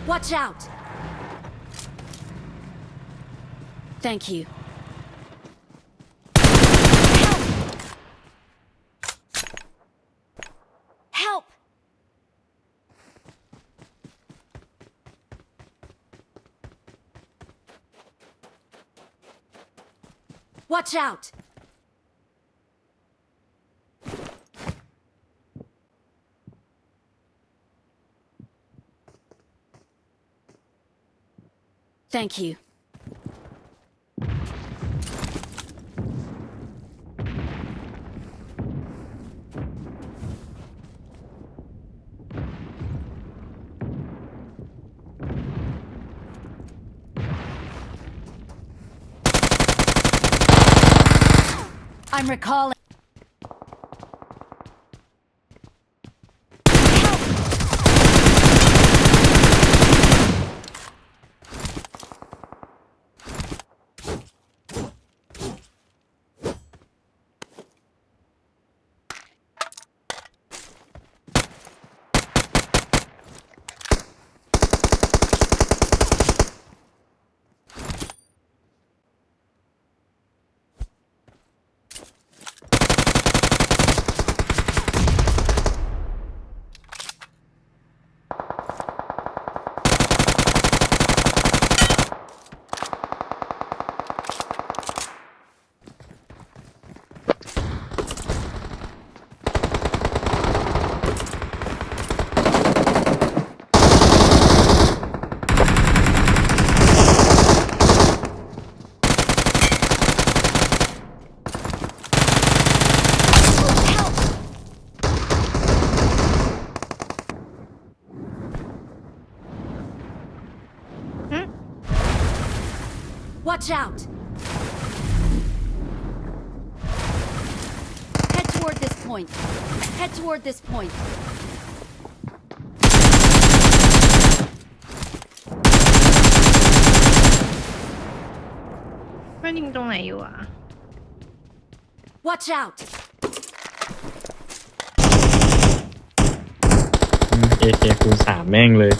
Watch out! Thank you. Help! Help! Watch out! Thank you. I'm recalling. Watch out! Head toward this point. Head toward this point. ไม่ยิงตรงไหนอยู่อ่ะ Watch out! AK คูณ3แม่งเลย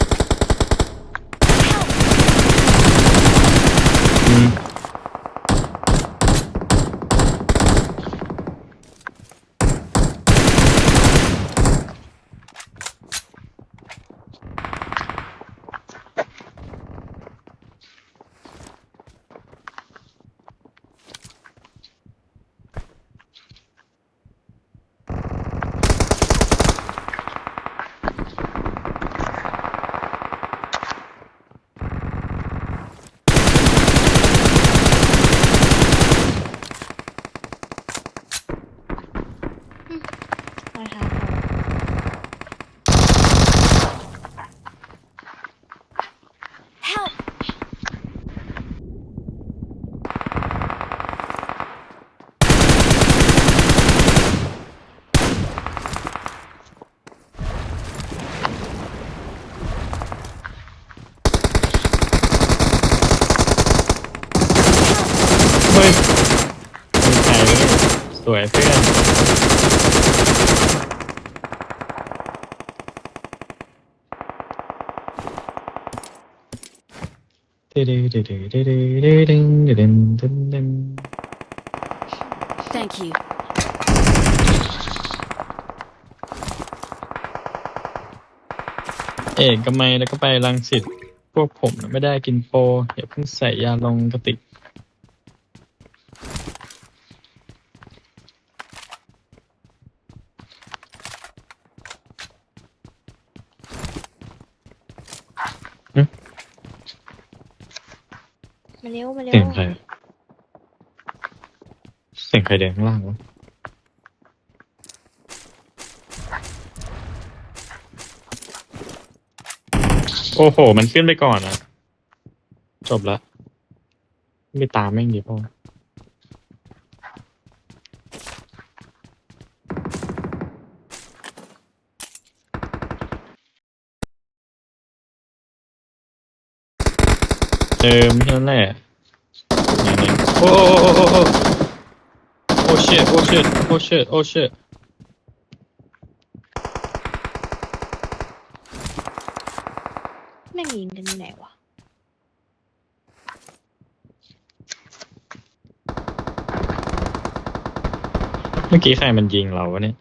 ไปหาเขา Help! เฮ้ยมีใครวะเนี่ยสวยเพื่อนThank you. เอกมัยแล้วก็ไปรังสิตพวกผมน่ะไม่ได้กินโปรอย่าเพิ่งใส่ยาลงกระติกมาเร็วมาเร็ว เสียงใครเสียงใครเดินข้างล่างวะโอ้โหมันขึ้นไปก่อนอ่ะจบละไม่ตามแม่งดีพ่อนั่นแหละเนี่ยโอ้โอ้ shit โอ้ shit โอ้ shit โอ้ shit แม่งยิงกันที่ไหนวะ เมื่อกี้ใครมันยิงเราวะเนี่ย